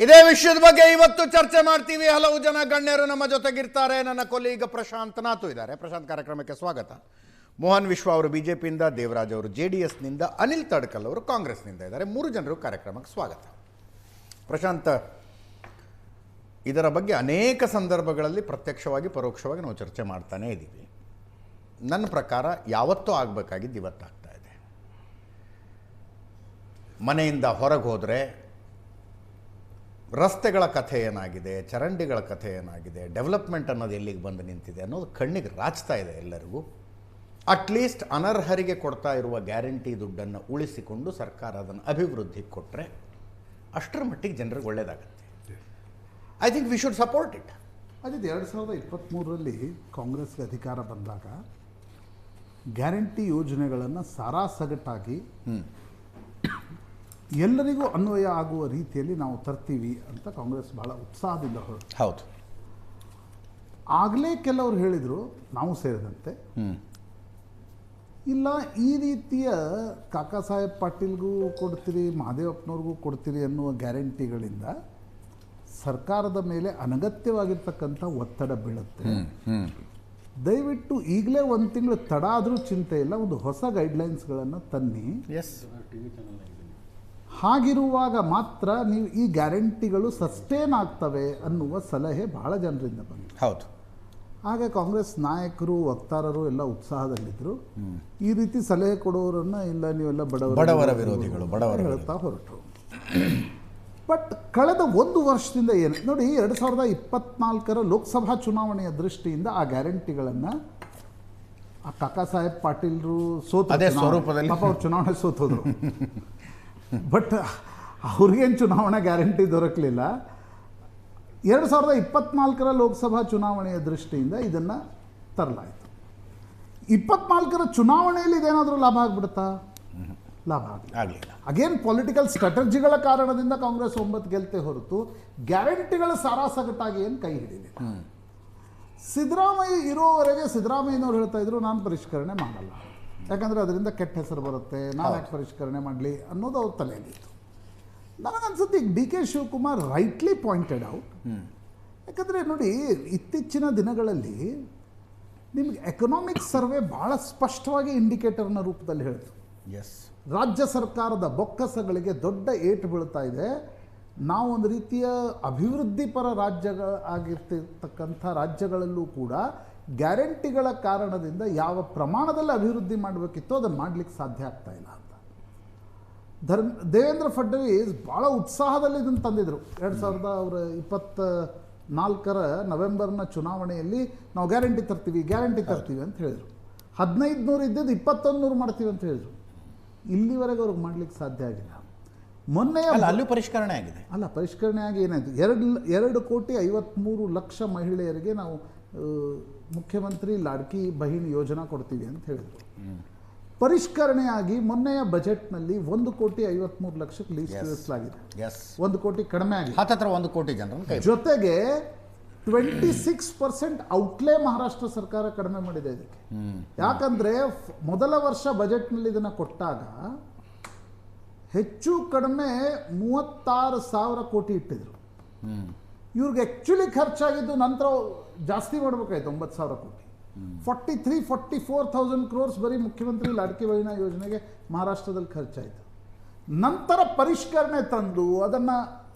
ಇದೇ ವಿಷಯದ ಬಗ್ಗೆ ಇವತ್ತು ಚರ್ಚೆ ಮಾಡ್ತೀವಿ. ಹಲವು ಜನ ಗಣ್ಯರು ನಮ್ಮ ಜೊತೆಗಿರ್ತಾರೆ. ನನ್ನ ಕೊಲೀಗ ಪ್ರಶಾಂತ್ ನಾತು ಇದ್ದಾರೆ. ಪ್ರಶಾಂತ್, ಕಾರ್ಯಕ್ರಮಕ್ಕೆ ಸ್ವಾಗತ. ಮೋಹನ್ ವಿಶ್ವ ಅವರು ಬಿಜೆಪಿಯಿಂದ, ದೇವರಾಜ್ ಅವರು JDSನಿಂದ, ಅನಿಲ್ ತಡ್ಕಲ್ ಅವರು ಕಾಂಗ್ರೆಸ್ನಿಂದ ಇದ್ದಾರೆ. 3 ಜನರು ಕಾರ್ಯಕ್ರಮಕ್ಕೆ ಸ್ವಾಗತ. ಪ್ರಶಾಂತ್, ಇದರ ಬಗ್ಗೆ ಅನೇಕ ಸಂದರ್ಭಗಳಲ್ಲಿ ಪ್ರತ್ಯಕ್ಷವಾಗಿ ಪರೋಕ್ಷವಾಗಿ ನಾವು ಚರ್ಚೆ ಮಾಡ್ತಾನೇ ಇದ್ದೀವಿ. ನನ್ನ ಪ್ರಕಾರ ಯಾವತ್ತೂ ಆಗಬೇಕಾಗಿದ್ದು ಇವತ್ತಾಗ್ತಾ ಇದೆ. ಮನೆಯಿಂದ ಹೊರಗೆ ಹೋದರೆ ರಸ್ತೆಗಳ ಕಥೆ ಏನಾಗಿದೆ, ಚರಂಡಿಗಳ ಕಥೆ ಏನಾಗಿದೆ, ಡೆವಲಪ್ಮೆಂಟ್ ಅನ್ನೋದು ಎಲ್ಲಿಗೆ ಬಂದು ನಿಂತಿದೆ ಅನ್ನೋದು ಕಣ್ಣಿಗೆ ರಾಚ್ತಾ ಇದೆ ಎಲ್ಲರಿಗೂ. ಅಟ್ಲೀಸ್ಟ್ ಅನರ್ಹರಿಗೆ ಕೊಡ್ತಾ ಇರುವ ಗ್ಯಾರಂಟಿ ದುಡ್ಡನ್ನು ಉಳಿಸಿಕೊಂಡು ಸರ್ಕಾರ ಅದನ್ನು ಅಭಿವೃದ್ಧಿಗೆ ಕೊಟ್ಟರೆ ಅಷ್ಟರ ಮಟ್ಟಿಗೆ ಜನರಿಗೆ ಒಳ್ಳೆಯದಾಗುತ್ತೆ. I think we should support it. ಅದೇ 2023ರಲ್ಲಿ ಕಾಂಗ್ರೆಸ್ಗೆ ಅಧಿಕಾರ ಬಂದಾಗ ಗ್ಯಾರಂಟಿ ಯೋಜನೆಗಳನ್ನು ಸಾರಾಸಗಟಾಗಿ ಎಲ್ಲರಿಗೂ ಅನ್ವಯ ಆಗುವ ರೀತಿಯಲ್ಲಿ ನಾವು ತರ್ತೀವಿ ಅಂತ ಕಾಂಗ್ರೆಸ್ ಬಹಳ ಉತ್ಸಾಹದಿಂದ ಹೊರಟು. ಹೌದು, ಆಗಲೇ ಕೆಲವರು ಹೇಳಿದರು, ನಾವು ಸೇರಿದಂತೆ, ಇಲ್ಲ ಈ ರೀತಿಯ ಕಾಕಾ ಸಾಹೇಬ್ ಪಾಟೀಲ್ಗೂ ಕೊಡ್ತೀರಿ, ಮಹದೇವಪ್ಪನವ್ರಿಗೂ ಕೊಡ್ತೀರಿ ಅನ್ನುವ ಗ್ಯಾರಂಟಿಗಳಿಂದ ಸರ್ಕಾರದ ಮೇಲೆ ಅನಗತ್ಯವಾಗಿರ್ತಕ್ಕಂಥ ಒತ್ತಡ ಬೀಳುತ್ತೆ. ದಯವಿಟ್ಟು ಈಗಲೇ 1 ತಿಂಗಳು ತಡ ಆದರೂ ಚಿಂತೆ ಇಲ್ಲ, ಒಂದು ಹೊಸ ಗೈಡ್ಲೈನ್ಸ್ಗಳನ್ನು ತನ್ನಿ. ಹಾಗಿರುವಾಗ ಮಾತ್ರ ನೀವು ಈ ಗ್ಯಾರಂಟಿಗಳು ಸಸ್ಟೇನ್ ಆಗ್ತವೆ ಅನ್ನುವ ಸಲಹೆ ಬಹಳ ಜನರಿಂದ ಬಂತು. ಹೌದು. ಹಾಗೆ ಕಾಂಗ್ರೆಸ್ ನಾಯಕರು, ವಕ್ತಾರರು ಎಲ್ಲ ಉತ್ಸಾಹದಲ್ಲಿದ್ದರು. ಈ ರೀತಿ ಸಲಹೆ ಕೊಡೋರನ್ನು ಇಲ್ಲ ನೀವೆಲ್ಲ ಬಡವರ ವಿರೋಧಿಗಳು ಹೇಳ್ತಾ ಹೊರಟರು. ಬಟ್ ಕಳೆದ 1 ವರ್ಷದಿಂದ ಏನು ನೋಡಿ, 2024ರ ಲೋಕಸಭಾ ಚುನಾವಣೆಯ ದೃಷ್ಟಿಯಿಂದ ಆ ಗ್ಯಾರಂಟಿಗಳನ್ನು ಆ ಕಾಕಾ ಸಾಹೇಬ್ ಪಾಟೀಲ್ರು ಸ್ವರೂಪದಲ್ಲಿ ಪಾಪ ಅವ್ರು ಚುನಾವಣೆ ಸೋತೋದ್ರು. ಬಟ್ ಅವ್ರಿಗೇನು ಚುನಾವಣಾ ಗ್ಯಾರಂಟಿ ದೊರಕಲಿಲ್ಲ. 2024ರ ಲೋಕಸಭಾ ಚುನಾವಣೆಯ ದೃಷ್ಟಿಯಿಂದ ಇದನ್ನು ತರಲಾಯಿತು. 24ರ ಚುನಾವಣೆಯಲ್ಲಿ ಇದೇನಾದರೂ ಲಾಭ ಆಗ್ಬಿಡುತ್ತಾ? ಲಾಭ ಆಗಲಿಲ್ಲ. ಅಗೇನ್ ಪೊಲಿಟಿಕಲ್ ಸ್ಟ್ರಾಟಜಿಗಳ ಕಾರಣದಿಂದ ಕಾಂಗ್ರೆಸ್ 9 ಗೆಲ್ತೆ ಹೊರತು ಗ್ಯಾರಂಟಿಗಳ ಸಾರಾಸಗಟಾಗಿ ಏನು ಕೈ ಹಿಡಿದಿಲ್ಲ. ಸಿದ್ದರಾಮಯ್ಯ ಇರೋವರೆಗೆ ಸಿದ್ದರಾಮಯ್ಯನವ್ರು ಹೇಳ್ತಾ ಇದ್ರು, ನಾನು ಪರಿಷ್ಕರಣೆ ಮಾಡಲ್ಲ, ಯಾಕಂದರೆ ಅದರಿಂದ ಕೆಟ್ಟ ಹೆಸರು ಬರುತ್ತೆ, ನಾನು ಯಾಕೆ ಪರಿಷ್ಕರಣೆ ಮಾಡಲಿ ಅನ್ನೋದು ಅವ್ರ ತಲೆಯಲ್ಲಿತ್ತು. ನನಗನ್ಸುತ್ತೆ ಈಗ DK Shivakumar rightly pointed out. ಯಾಕಂದರೆ ನೋಡಿ, ಇತ್ತೀಚಿನ ದಿನಗಳಲ್ಲಿ ನಿಮಗೆ ಎಕನಾಮಿಕ್ ಸರ್ವೆ ಭಾಳ ಸ್ಪಷ್ಟವಾಗಿ ಇಂಡಿಕೇಟರ್ನ ರೂಪದಲ್ಲಿ ಹೇಳ್ತು. ರಾಜ್ಯ ಸರ್ಕಾರದ ಬೊಕ್ಕಸಗಳಿಗೆ ದೊಡ್ಡ ಏಟು ಬೀಳ್ತಾ ಇದೆ. ನಾವು ಒಂದು ರೀತಿಯ ಅಭಿವೃದ್ಧಿಪರ ಆಗಿರ್ತಕ್ಕಂಥ ರಾಜ್ಯಗಳಲ್ಲೂ ಕೂಡ ಗ್ಯಾರಂಟಿಗಳ ಕಾರಣದಿಂದ ಯಾವ ಪ್ರಮಾಣದಲ್ಲಿ ಅಭಿವೃದ್ಧಿ ಮಾಡಬೇಕಿತ್ತು ಅದನ್ನು ಮಾಡಲಿಕ್ಕೆ ಸಾಧ್ಯ ಆಗ್ತಾ ಇಲ್ಲ ಅಂತ ದೇವೇಂದ್ರ ಫಡ್ನವೀಸ್ ಭಾಳ ಉತ್ಸಾಹದಲ್ಲಿ ಇದನ್ನು ತಂದಿದ್ರು. 2024ರ ನವೆಂಬರ್ನ ಚುನಾವಣೆಯಲ್ಲಿ ನಾವು ಗ್ಯಾರಂಟಿ ತರ್ತೀವಿ ಅಂತ ಹೇಳಿದರು. 1500 ಇದ್ದದ್ದು 2100 ಮಾಡ್ತೀವಿ ಅಂತ ಹೇಳಿದರು. ಇಲ್ಲಿವರೆಗೆ ಅವ್ರಿಗೆ ಮಾಡಲಿಕ್ಕೆ ಸಾಧ್ಯ ಆಗಿಲ್ಲ. ಮೊನ್ನೆ ಅಲ್ಲೂ ಪರಿಷ್ಕರಣೆ ಆಗಿದೆ. ಪರಿಷ್ಕರಣೆ ಆಗಿ ಏನಾಯಿತು, 2,53,00,000 ಮಹಿಳೆಯರಿಗೆ ನಾವು ಮುಖ್ಯಮಂತ್ರಿ ಲಾಡ್ಕಿ ಬಹಿಣ್ ಯೋಜನಾ ಕೊಡ್ತೀವಿ ಅಂತ ಹೇಳಿದರು. ಪರಿಷ್ಕರಣೆಯಾಗಿ ಮೊನ್ನೆಯ ಬಜೆಟ್ನಲ್ಲಿ 1,53,00,000 ಲೀಸ್ಟ್ ಇಳಿಸಲಾಗಿದೆ. 1 ಕೋಟಿ ಕಡಿಮೆ ಆಗಿದೆ, 1 ಕೋಟಿ ಜನರ ಜೊತೆಗೆ 26% ಔಟ್ಲೇ ಮಹಾರಾಷ್ಟ್ರ ಸರ್ಕಾರ ಕಡಿಮೆ ಮಾಡಿದೆ ಇದಕ್ಕೆ. ಯಾಕಂದರೆ ಮೊದಲ ವರ್ಷ ಬಜೆಟ್ನಲ್ಲಿ ಇದನ್ನು ಕೊಟ್ಟಾಗ ಹೆಚ್ಚು ಕಡಿಮೆ 36,000 ಕೋಟಿ ಇಟ್ಟಿದ್ರು. ಇವ್ರಿಗೆ ಆ್ಯಕ್ಚುಲಿ ಖರ್ಚಾಗಿದ್ದು ನಂತರ ಜಾಸ್ತಿ ಮಾಡಬೇಕಾಯ್ತು, 9,000 ಕೋಟಿ. 44,000 crores ಬರೀ ಮುಖ್ಯಮಂತ್ರಿ ಲಾಡ್ಕಿ ಬಹಿಣಾ ಯೋಜನೆಗೆ ಮಹಾರಾಷ್ಟ್ರದಲ್ಲಿ ಖರ್ಚಾಯಿತು. ನಂತರ ಪರಿಷ್ಕರಣೆ ತಂದು ಅದನ್ನು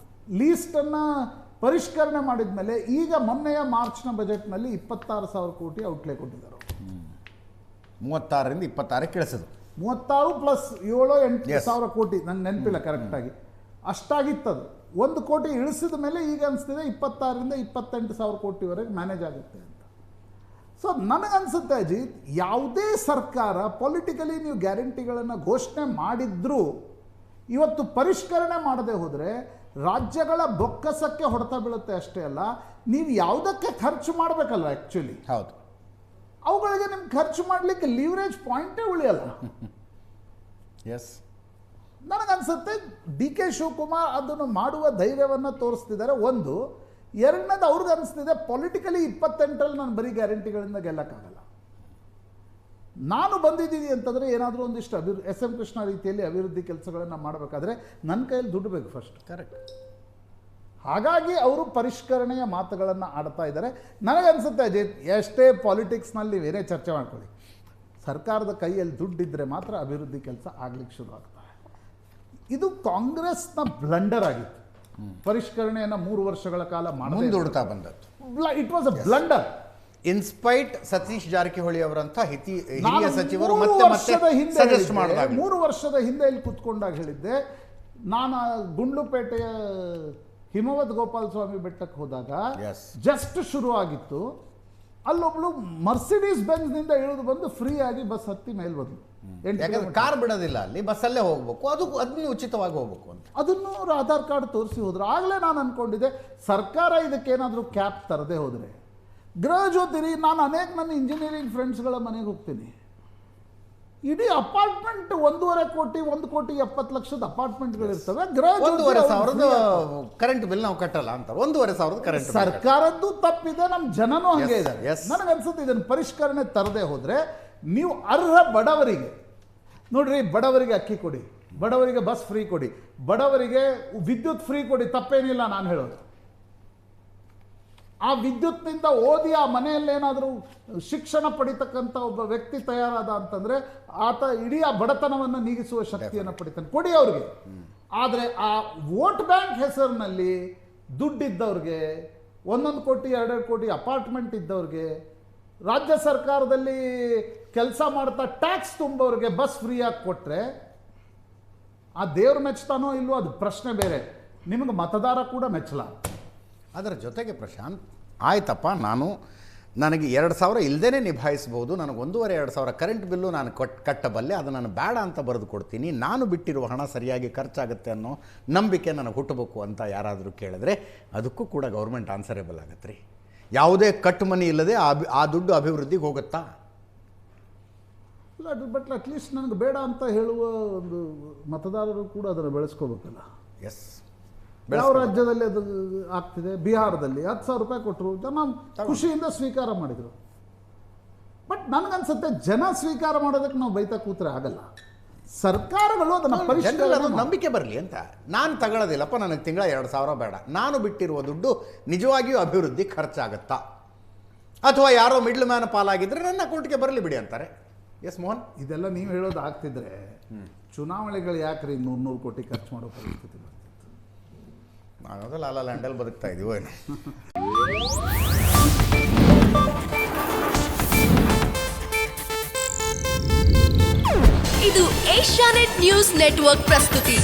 ಲೀಸ್ಟನ್ನು ಪರಿಷ್ಕರಣೆ ಮಾಡಿದ ಮೇಲೆ ಈಗ ಮೊನ್ನೆಯ ಮಾರ್ಚ್ನ ಬಜೆಟ್ನಲ್ಲಿ 26,000 ಕೋಟಿ ಔಟ್ಲೇ ಕೊಟ್ಟಿದ್ದಾರೆ. 36ರಿಂದ 26 ಇಳಿಸಿದ್ರು. 36 ಪ್ಲಸ್ 7-8,000 ಕೋಟಿ, ನಂಗೆ ನೆನಪಿಲ್ಲ ಕರೆಕ್ಟಾಗಿ, ಅಷ್ಟಾಗಿತ್ತದು. 1 ಕೋಟಿ ಇಳಿಸಿದ ಮೇಲೆ ಈಗ ಅನಿಸ್ತಿದೆ 26ರಿಂದ 28,000 ಕೋಟಿವರೆಗೆ ಮ್ಯಾನೇಜ್ ಆಗುತ್ತೆ ಅಂತ. ಸೊ ನನಗನ್ಸುತ್ತೆ ಅಜಿತ್, ಯಾವುದೇ ಸರ್ಕಾರ ಪೊಲಿಟಿಕಲಿ ನೀವು ಗ್ಯಾರಂಟಿಗಳನ್ನು ಘೋಷಣೆ ಮಾಡಿದ್ರೂ ಇವತ್ತು ಪರಿಷ್ಕರಣೆ ಮಾಡದೆ ಹೋದರೆ ರಾಜ್ಯಗಳ ಬೊಕ್ಕಸಕ್ಕೆ ಹೊಡೆತ ಬೀಳುತ್ತೆ. ಅಷ್ಟೇ ಅಲ್ಲ, ನೀವು ಯಾವುದಕ್ಕೆ ಖರ್ಚು ಮಾಡಬೇಕಲ್ವ ಆ್ಯಕ್ಚುಲಿ, ಹೌದು, ಅವುಗಳಿಗೆ ನಿಮ್ಗೆ ಖರ್ಚು ಮಾಡಲಿಕ್ಕೆ ಲೀವರೇಜ್ ಪಾಯಿಂಟೇ ಉಳಿಯಲ್ಲ. ನನಗನ್ಸುತ್ತೆ DK ಶಿವಕುಮಾರ್ ಅದನ್ನು ಮಾಡುವ ಧೈರ್ಯವನ್ನು ತೋರಿಸ್ತಿದ್ದಾರೆ. 1. 2ನೇದು ಅವ್ರಿಗೆ ಅನಿಸ್ತಿದೆ, ಪೊಲಿಟಿಕಲಿ 28ರಲ್ಲಿ ನಾನು ಬರೀ ಗ್ಯಾರಂಟಿಗಳಿಂದ ಗೆಲ್ಲಕ್ಕಾಗಲ್ಲ. ನಾನು ಬಂದಿದ್ದೀನಿ ಅಂತಂದರೆ ಏನಾದರೂ ಒಂದಿಷ್ಟು SM ಕೃಷ್ಣ ರೀತಿಯಲ್ಲಿ ಅಭಿವೃದ್ಧಿ ಕೆಲಸಗಳನ್ನು ಮಾಡಬೇಕಾದ್ರೆ ನನ್ನ ಕೈಯಲ್ಲಿ ದುಡ್ಡು ಬೇಕು ಫಸ್ಟ್. ಕರೆಕ್ಟ್. ಹಾಗಾಗಿ ಅವರು ಪರಿಷ್ಕರಣೆಯ ಮಾತುಗಳನ್ನು ಆಡ್ತಾ ಇದ್ದಾರೆ. ನನಗನ್ಸುತ್ತೆ ಅಜಿತ್, ಎಷ್ಟೇ ಪಾಲಿಟಿಕ್ಸ್ನಲ್ಲಿ ಬೇರೆ ಚರ್ಚೆ ಮಾಡ್ಕೊಳ್ಳಿ, ಸರ್ಕಾರದ ಕೈಯಲ್ಲಿ ದುಡ್ಡಿದ್ದರೆ ಮಾತ್ರ ಅಭಿವೃದ್ಧಿ ಕೆಲಸ ಆಗ್ಲಿಕ್ಕೆ ಶುರು ಆಗ್ತದೆ. ಇದು ಕಾಂಗ್ರೆಸ್ನ ಬ್ಲಂಡರ್ ಆಗಿತ್ತು. ಪರಿಷ್ಕರಣೆಯನ್ನು 3 ವರ್ಷಗಳ ಕಾಲ ಮುಂದೂಡ್ತಾ ಬಂದದ್ದು. It was a blunder. In spite Satish Jarkiholi ಅವರಂತ ಹಿರಿಯ ನಾನು ಸಚಿವರು 3 ಮತ್ತೆ ವರ್ಷದ ಹಿಂದೆ ಸಜೆಸ್ಟ್ ಹೇಳಿದ್ದೆ, ಮಾಡಿದಾಗ 3 ವರ್ಷದ ಹಿಂದೆ ಇಲ್ಲಿ ಕುತ್ಕೊಂಡಾಗ ಹೇಳಿದ್ದೆ, ನಾನು ಗುಂಡ್ಲುಪೇಟೆಯ ಹಿಮವದ್ ಗೋಪಾಲ ಸ್ವಾಮಿ ಬೆಟ್ಟಕ್ಕೆ ಹೋದಾಗ Yes. ಜಸ್ಟ್ ಶುರು ಆಗಿತ್ತು, ಅಲ್ಲೊಬ್ಳು ಮರ್ಸಿಡೀಸ್ ಬೆಂಜ್ ನಿಂದ ಇಳಿದು ಬಂದು ಫ್ರೀ ಆಗಿ ಬಸ್ ಹತ್ತಿ ಮೇಲೆ ಬಂದು ಯಾಕಂದ್ರೆ ಕಾರ್ ಬಿಡೋದಿಲ್ಲ, ಅಲ್ಲಿ ಬಸ್ಸಲ್ಲೇ ಹೋಗ್ಬೇಕು, ಅದನ್ನು ಉಚಿತವಾಗಿ ಹೋಗ್ಬೇಕು ಅಂತ. ಅದನ್ನು ಅವ್ರ ಆಧಾರ್ ಕಾರ್ಡ್ ತೋರಿಸಿ ಹೋದ್ರು. ಆಗಲೇ ನಾನು ಅನ್ಕೊಂಡಿದ್ದೆ ಸರ್ಕಾರ ಇದಕ್ಕೇನಾದರೂ ಕ್ಯಾಪ್ ತರದೆ ಹೋದರೆ ಗೃಹ ಜ್ಯೋತಿರಿ. ನಾನು ನನ್ನ ಇಂಜಿನಿಯರಿಂಗ್ ಫ್ರೆಂಡ್ಸ್ಗಳ ಮನೆಗೆ ಹೋಗ್ತೀನಿ, ಇಡೀ ಅಪಾರ್ಟ್ಮೆಂಟ್ 1.5 ಕೋಟಿ 1,70,00,000 ಅಪಾರ್ಟ್ಮೆಂಟ್ಗಳಿರ್ತವೆ. ಗೃಹ 1,500 ಕರೆಂಟ್ ಬಿಲ್ ನಾವು ಕಟ್ಟಲ್ಲ ಅಂತ, 1,500 ಕರೆಂಟ್ ಸರ್ಕಾರದ್ದು ತಪ್ಪಿದೆ, ನಮ್ಮ ಜನನೂ ಹಂಗೆ Yes, ಇದ್ದಾರೆ. yes. ನನಗನ್ಸುತ್ತೆ ಇದನ್ನು ಪರಿಷ್ಕರಣೆ ತರದೆ ಹೋದರೆ ನೀವು ಅರ್ಹ ಬಡವರಿಗೆ, ನೋಡ್ರಿ, ಬಡವರಿಗೆ ಅಕ್ಕಿ ಕೊಡಿ, ಬಡವರಿಗೆ ಬಸ್ ಫ್ರೀ ಕೊಡಿ, ಬಡವರಿಗೆ ವಿದ್ಯುತ್ ಫ್ರೀ ಕೊಡಿ, ತಪ್ಪೇನಿಲ್ಲ ನಾನು ಹೇಳೋದು. ಆ ವಿದ್ಯುತ್ನಿಂದ ಓದಿ ಆ ಮನೆಯಲ್ಲೇನಾದರೂ ಶಿಕ್ಷಣ ಪಡಿತಕ್ಕಂಥ ಒಬ್ಬ ವ್ಯಕ್ತಿ ತಯಾರಾದ ಅಂತಂದರೆ ಆತ ಇಡೀ ಆ ಬಡತನವನ್ನು ನೀಗಿಸುವ ಶಕ್ತಿಯನ್ನು ಪಡಿತಾನೆ, ಕೊಡಿ ಅವ್ರಿಗೆ. ಆದರೆ ಆ ವೋಟ್ ಬ್ಯಾಂಕ್ ಹೆಸರಿನಲ್ಲಿ ದುಡ್ಡಿದ್ದವ್ರಿಗೆ, 1 ಕೋಟಿ 2 ಕೋಟಿ ಅಪಾರ್ಟ್ಮೆಂಟ್ ಇದ್ದವ್ರಿಗೆ, ರಾಜ್ಯ ಸರ್ಕಾರದಲ್ಲಿ ಕೆಲಸ ಮಾಡ್ತಾ ಟ್ಯಾಕ್ಸ್ ತುಂಬೋರಿಗೆ ಬಸ್ ಫ್ರೀಯಾಗಿ ಕೊಟ್ಟರೆ ಆ ದೇವ್ರು ಮೆಚ್ತಾನೋ ಇಲ್ಲವೋ ಅದು ಪ್ರಶ್ನೆ ಬೇರೆ, ನಿಮಗೆ ಮತದಾರ ಕೂಡ ಮೆಚ್ಚಲ. ಅದರ ಜೊತೆಗೆ ಪ್ರಶಾಂತ್, ಆಯ್ತಪ್ಪ, ನನಗೆ 2,000 ಇಲ್ಲದೇ ನಿಭಾಯಿಸ್ಬೋದು, ನನಗೆ 1,500-2,000 ಕರೆಂಟ್ ಬಿಲ್ಲು ನಾನು ಕಟ್ಟಬಲ್ಲೆ, ಅದು ನಾನು ಬೇಡ ಅಂತ ಬರೆದು ಕೊಡ್ತೀನಿ, ನಾನು ಬಿಟ್ಟಿರುವ ಹಣ ಸರಿಯಾಗಿ ಖರ್ಚಾಗುತ್ತೆ ಅನ್ನೋ ನಂಬಿಕೆ ನನಗೆ ಹುಟ್ಟಬೇಕು ಅಂತ ಯಾರಾದರೂ ಕೇಳಿದ್ರೆ ಅದಕ್ಕೂ ಕೂಡ ಗೌರ್ಮೆಂಟ್ ಆನ್ಸರೇಬಲ್ ಆಗತ್ತೆ ರೀ. ಯಾವುದೇ ಕಟ್ ಮನಿ ಇಲ್ಲದೆ ಆ ದುಡ್ಡು ಅಭಿವೃದ್ಧಿಗೆ ಹೋಗುತ್ತಾ? ಇಲ್ಲ, ಬಟ್ ಅಟ್ಲೀಸ್ಟ್ ನನಗೆ ಬೇಡ ಅಂತ ಹೇಳುವ ಒಂದು ಮತದಾರರು ಕೂಡ ಅದನ್ನು ಬೆಳೆಸ್ಕೋಬೇಕಲ್ಲ. ಎಸ್, ಯಾವ ರಾಜ್ಯದಲ್ಲಿ ಅದು ಆಗ್ತಿದೆ? ಬಿಹಾರದಲ್ಲಿ 10,000 ರೂಪಾಯಿ ಕೊಟ್ಟರು, ಜನ ಖುಷಿಯಿಂದ ಸ್ವೀಕಾರ ಮಾಡಿದರು. ಬಟ್ ನನಗನ್ಸುತ್ತೆ ಜನ ಸ್ವೀಕಾರ ಮಾಡೋದಕ್ಕೆ ನಾವು ಬೈತಾ ಕೂತ್ರೆ ಆಗಲ್ಲ, ಸರ್ಕಾರಗಳು ಅದನ್ನು ಪರಿಷ್ಕರಣೆ ನಂಬಿಕೆ ಬರಲಿ ಅಂತ. ನಾನು ತಗೊಳ್ಳೋದಿಲ್ಲಪ್ಪ, ನನಗೆ ತಿಂಗಳ 2,000 ಬೇಡ, ನಾನು ಬಿಟ್ಟಿರುವ ದುಡ್ಡು ನಿಜವಾಗಿಯೂ ಅಭಿವೃದ್ಧಿ ಖರ್ಚಾಗುತ್ತಾ, ಅಥವಾ ಯಾರೋ ಮಿಡ್ಲ್ ಮ್ಯಾನ್ ಪಾಲಾಗಿದ್ದರೆ ನನ್ನ ಅಕೌಂಟ್ಗೆ ಬರಲಿ ಬಿಡಿ ಅಂತಾರೆ. ಎಸ್ ಮೋಹನ್, ಇದೆಲ್ಲ ನೀವು ಹೇಳೋದು ಆಗ್ತಿದ್ರೆ ಚುನಾವಣೆಗಳು ಯಾಕ್ರಿ 100 ಕೋಟಿ ಖರ್ಚು ಮಾಡೋ ಪರಿಸ್ಥಿತಿ ಬರ್ತಿತ್ತು? ನಾವೆಲ್ಲ ಲಾಲ ಲ್ಯಾಂಡಲ್ಲಿ ಬದುಕ್ತಾ ಇದೀವೋ ಏನು? ಇದು ಏಷ್ಯಾನೆಟ್ ನ್ಯೂಸ್ ನೆಟ್ವರ್ಕ್ ಪ್ರಸ್ತುತಿ.